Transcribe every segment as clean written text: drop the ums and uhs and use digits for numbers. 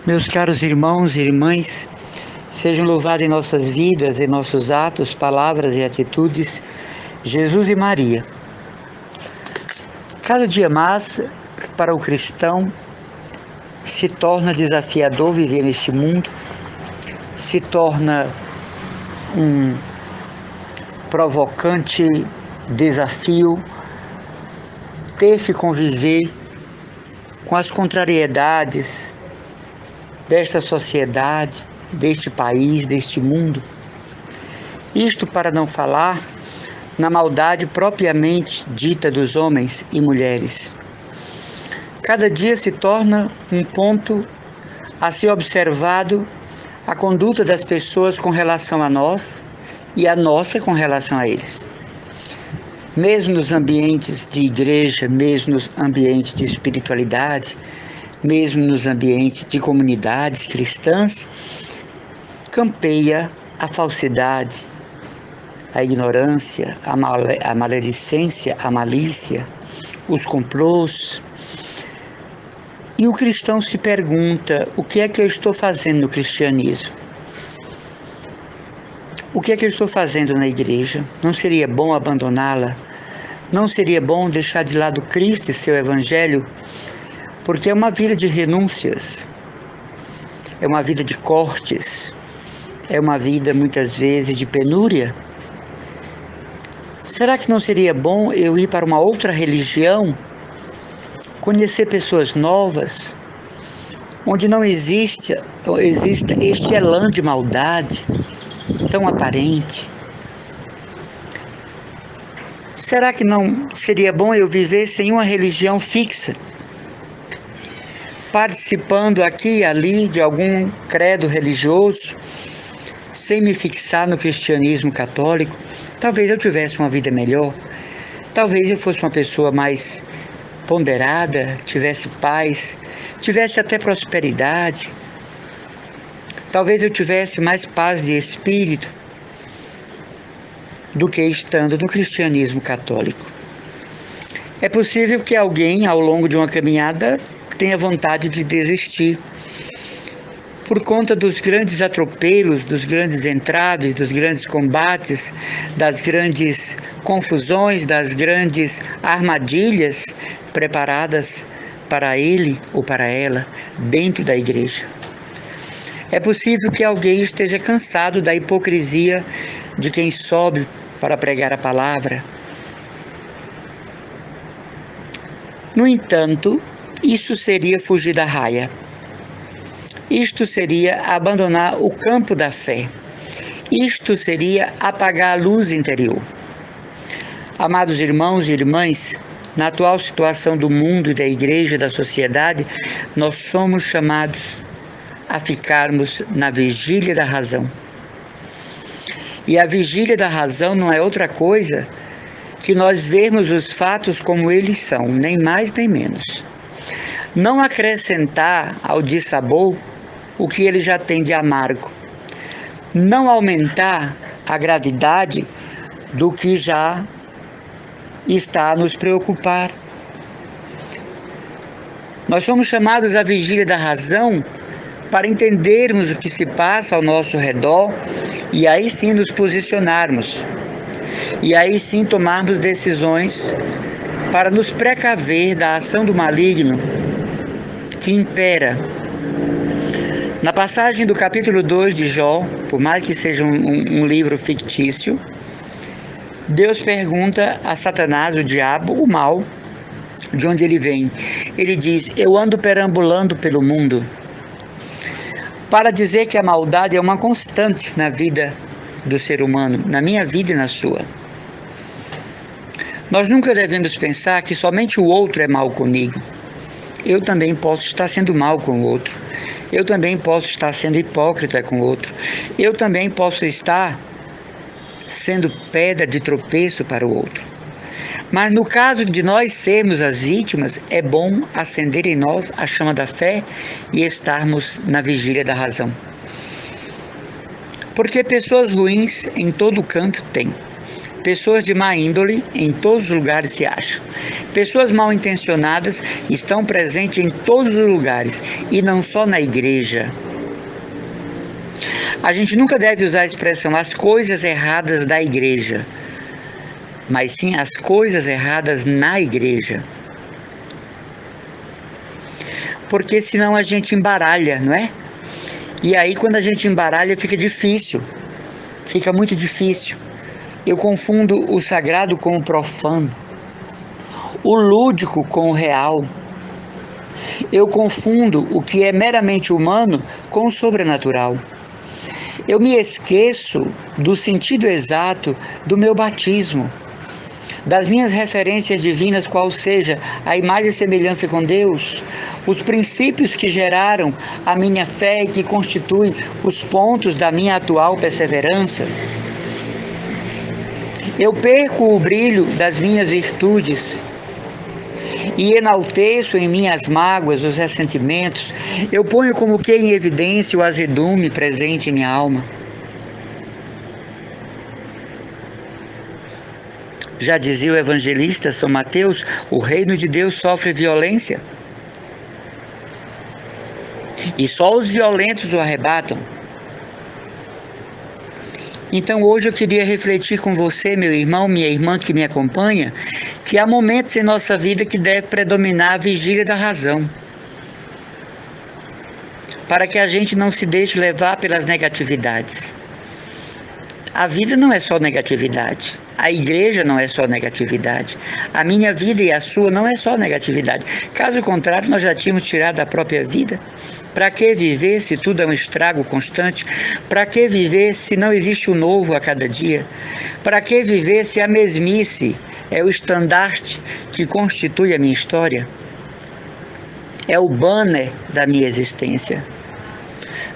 Meus caros irmãos e irmãs, sejam louvados em nossas vidas, em nossos atos, palavras e atitudes, Jesus e Maria. Cada dia mais, para o cristão, se torna desafiador viver neste mundo, se torna um provocante desafio ter que conviver com as contrariedades desta sociedade, deste país, deste mundo. Isto para não falar na maldade propriamente dita dos homens e mulheres. Cada dia se torna um ponto a ser observado a conduta das pessoas com relação a nós e a nossa com relação a eles. Mesmo nos ambientes de igreja, mesmo nos ambientes de espiritualidade, mesmo nos ambientes de comunidades cristãs, campeia a falsidade, a ignorância, a maledicência, a malícia, os complôs. E o cristão se pergunta: o que é que eu estou fazendo no cristianismo? O que é que eu estou fazendo na igreja? Não seria bom abandoná-la? Não seria bom deixar de lado Cristo e seu Evangelho? Porque é uma vida de renúncias, é uma vida de cortes, é uma vida muitas vezes de penúria. Será que não seria bom eu ir para uma outra religião, conhecer pessoas novas, onde não exista este elan de maldade tão aparente? Será que não seria bom eu viver sem uma religião fixa, participando aqui e ali de algum credo religioso, sem me fixar no cristianismo católico? Talvez eu tivesse uma vida melhor, talvez eu fosse uma pessoa mais ponderada, tivesse paz, tivesse até prosperidade, talvez eu tivesse mais paz de espírito do que estando no cristianismo católico. É possível que alguém, ao longo de uma caminhada, tenha vontade de desistir, por conta dos grandes atropelos, dos grandes entraves, dos grandes combates, das grandes confusões, das grandes armadilhas preparadas para ele ou para ela dentro da igreja. É possível que alguém esteja cansado da hipocrisia de quem sobe para pregar a palavra. No entanto, isso seria fugir da raia. Isto seria abandonar o campo da fé. Isto seria apagar a luz interior. Amados irmãos e irmãs, na atual situação do mundo e da igreja, da sociedade, nós somos chamados a ficarmos na vigília da razão. E a vigília da razão não é outra coisa que nós vermos os fatos como eles são, nem mais nem menos. Não acrescentar ao dissabor o que ele já tem de amargo. Não aumentar a gravidade do que já está a nos preocupar. Nós somos chamados à vigília da razão para entendermos o que se passa ao nosso redor e aí sim nos posicionarmos. E aí sim tomarmos decisões para nos precaver da ação do maligno que impera. Na passagem do capítulo 2 de Jó, por mais que seja um livro fictício, Deus pergunta a Satanás, o diabo, o mal, de onde ele vem. Ele diz: eu ando perambulando pelo mundo, para dizer que a maldade é uma constante na vida do ser humano, na minha vida e na sua. Nós nunca devemos pensar que somente o outro é mal comigo. Eu também posso estar sendo mal com o outro. Eu também posso estar sendo hipócrita com o outro. Eu também posso estar sendo pedra de tropeço para o outro. Mas no caso de nós sermos as vítimas, é bom acender em nós a chama da fé e estarmos na vigília da razão. Porque pessoas ruins em todo canto tem. Pessoas de má índole em todos os lugares se acham. Pessoas mal intencionadas estão presentes em todos os lugares e não só na igreja. A gente nunca deve usar a expressão as coisas erradas da igreja, mas sim as coisas erradas na igreja. Porque senão a gente embaralha, não é? E aí quando a gente embaralha fica difícil, fica muito difícil. Eu confundo o sagrado com o profano, o lúdico com o real. Eu confundo o que é meramente humano com o sobrenatural. Eu me esqueço do sentido exato do meu batismo, das minhas referências divinas, qual seja a imagem e semelhança com Deus, os princípios que geraram a minha fé e que constituem os pontos da minha atual perseverança. Eu perco o brilho das minhas virtudes e enalteço em minhas mágoas os ressentimentos. Eu ponho como que em evidência o azedume presente em minha alma. Já dizia o evangelista São Mateus, o reino de Deus sofre violência. E só os violentos o arrebatam. Então hoje eu queria refletir com você, meu irmão, minha irmã que me acompanha, que há momentos em nossa vida que deve predominar a vigília da razão, para que a gente não se deixe levar pelas negatividades. A vida não é só negatividade, a igreja não é só negatividade, a minha vida e a sua não é só negatividade. Caso contrário, nós já tínhamos tirado a própria vida. Para que viver se tudo é um estrago constante? Para que viver se não existe o novo a cada dia? Para que viver se a mesmice é o estandarte que constitui a minha história? É o banner da minha existência.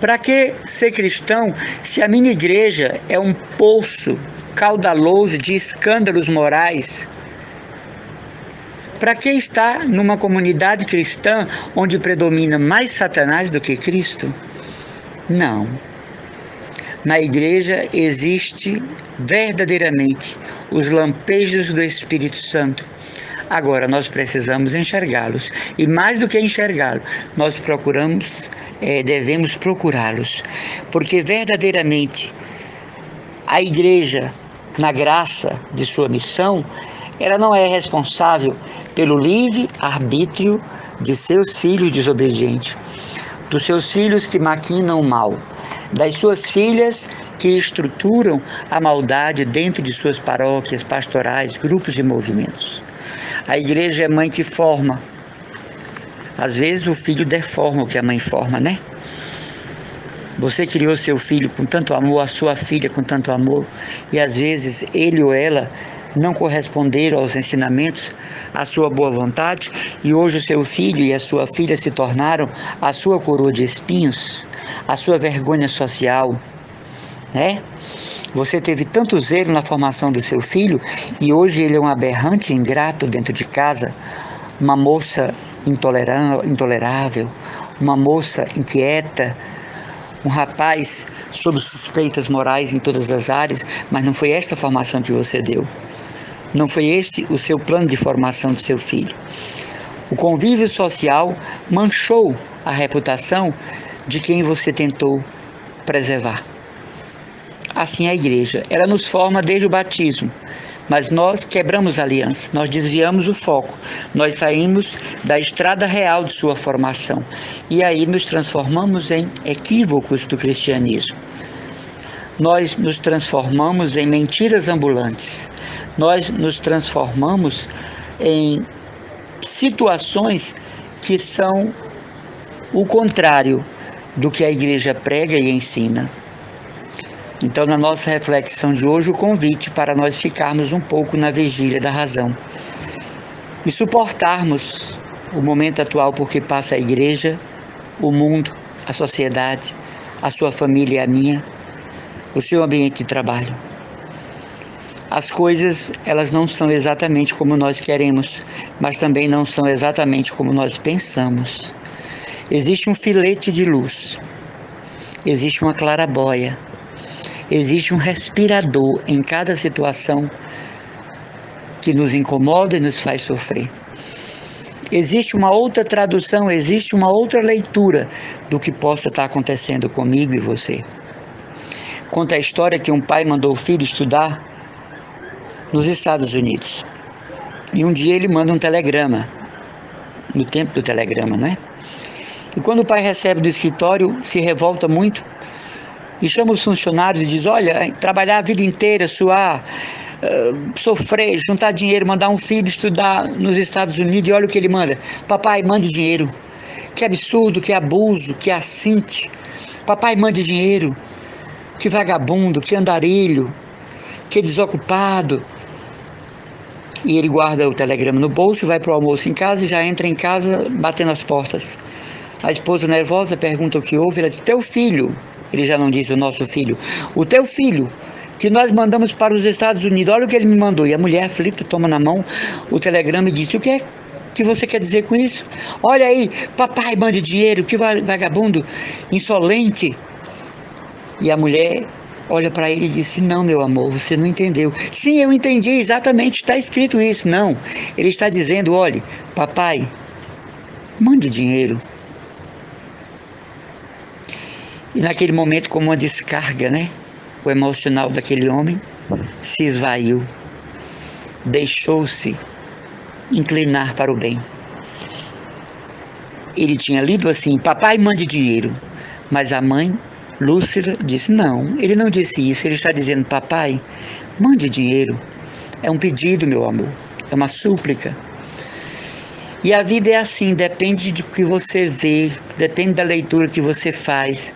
Para que ser cristão se a minha igreja é um poço caudaloso de escândalos morais? Para que estar numa comunidade cristã onde predomina mais Satanás do que Cristo? Não. Na igreja existe verdadeiramente os lampejos do Espírito Santo. Agora nós precisamos enxergá-los. E mais do que enxergá-los, nós devemos procurá-los. Porque verdadeiramente a igreja, na graça de sua missão, ela não é responsável pelo livre arbítrio de seus filhos desobedientes, dos seus filhos que maquinam o mal, das suas filhas que estruturam a maldade dentro de suas paróquias, pastorais, grupos e movimentos. A igreja é mãe que forma. Às vezes o filho deforma o que a mãe forma, né? Você criou seu filho com tanto amor, a sua filha com tanto amor, e às vezes ele ou ela não corresponderam aos ensinamentos, à sua boa vontade, e hoje o seu filho e a sua filha se tornaram a sua coroa de espinhos, a sua vergonha social, né? Você teve tanto zelo na formação do seu filho e hoje ele é um aberrante ingrato dentro de casa, uma moça intolerável, uma moça inquieta, um rapaz sob suspeitas morais em todas as áreas, mas não foi esta formação que você deu. Não foi este o seu plano de formação do seu filho. O convívio social manchou a reputação de quem você tentou preservar. Assim é a igreja, ela nos forma desde o batismo, mas nós quebramos a aliança, nós desviamos o foco, nós saímos da estrada real de sua formação e aí nos transformamos em equívocos do cristianismo. Nós nos transformamos em mentiras ambulantes, nós nos transformamos em situações que são o contrário do que a igreja prega e ensina. Então, na nossa reflexão de hoje, o convite para nós ficarmos um pouco na vigília da razão e suportarmos o momento atual por que passa a igreja, o mundo, a sociedade, a sua família e a minha, o seu ambiente de trabalho. As coisas, elas não são exatamente como nós queremos, mas também não são exatamente como nós pensamos. Existe um filete de luz, existe uma clarabóia, existe um respirador em cada situação que nos incomoda e nos faz sofrer. Existe uma outra tradução, existe uma outra leitura do que possa estar acontecendo comigo e você. Conta a história que um pai mandou o filho estudar nos Estados Unidos. E um dia ele manda um telegrama, no tempo do telegrama, né? E quando o pai recebe do escritório, se revolta muito e chama os funcionários e diz: olha, trabalhar a vida inteira, suar, sofrer, juntar dinheiro, mandar um filho estudar nos Estados Unidos, e olha o que ele manda: papai, mande dinheiro. Que absurdo, que abuso, que assinte. Papai, mande dinheiro. Que vagabundo, que andarilho, que desocupado. E ele guarda o telegrama no bolso, vai para o almoço em casa e já entra em casa batendo as portas. A esposa nervosa pergunta o que houve, ela diz: teu filho, ele já não diz o nosso filho, o teu filho, que nós mandamos para os Estados Unidos, olha o que ele me mandou. E a mulher aflita toma na mão o telegrama e diz: o que é que você quer dizer com isso? Olha aí, papai, mande dinheiro, que vagabundo, insolente. E a mulher olha para ele e disse: não, meu amor, você não entendeu. Sim, eu entendi, exatamente, está escrito isso. Não, ele está dizendo: olhe, papai, mande dinheiro. E naquele momento, como uma descarga, né? O emocional daquele homem se esvaiu, deixou-se inclinar para o bem. Ele tinha lido assim: papai, mande dinheiro. Mas a mãe, Lúcia, disse: não, ele não disse isso, ele está dizendo: papai, mande dinheiro. É um pedido, meu amor, é uma súplica. E a vida é assim, depende do que você vê, depende da leitura que você faz,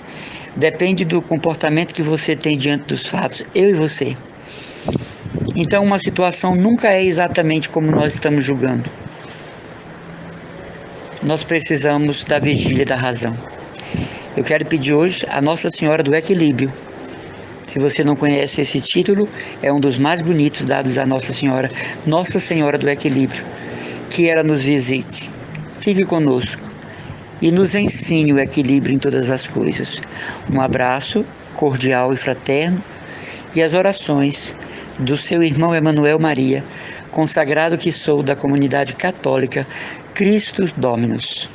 depende do comportamento que você tem diante dos fatos, eu e você. Então uma situação nunca é exatamente como nós estamos julgando. Nós precisamos da vigília da razão. Eu quero pedir hoje a Nossa Senhora do Equilíbrio. Se você não conhece esse título, é um dos mais bonitos dados a Nossa Senhora, Nossa Senhora do Equilíbrio. Que ela nos visite, fique conosco e nos ensine o equilíbrio em todas as coisas. Um abraço cordial e fraterno e as orações do seu irmão Emanuel Maria, consagrado que sou da comunidade católica Christus Dominus.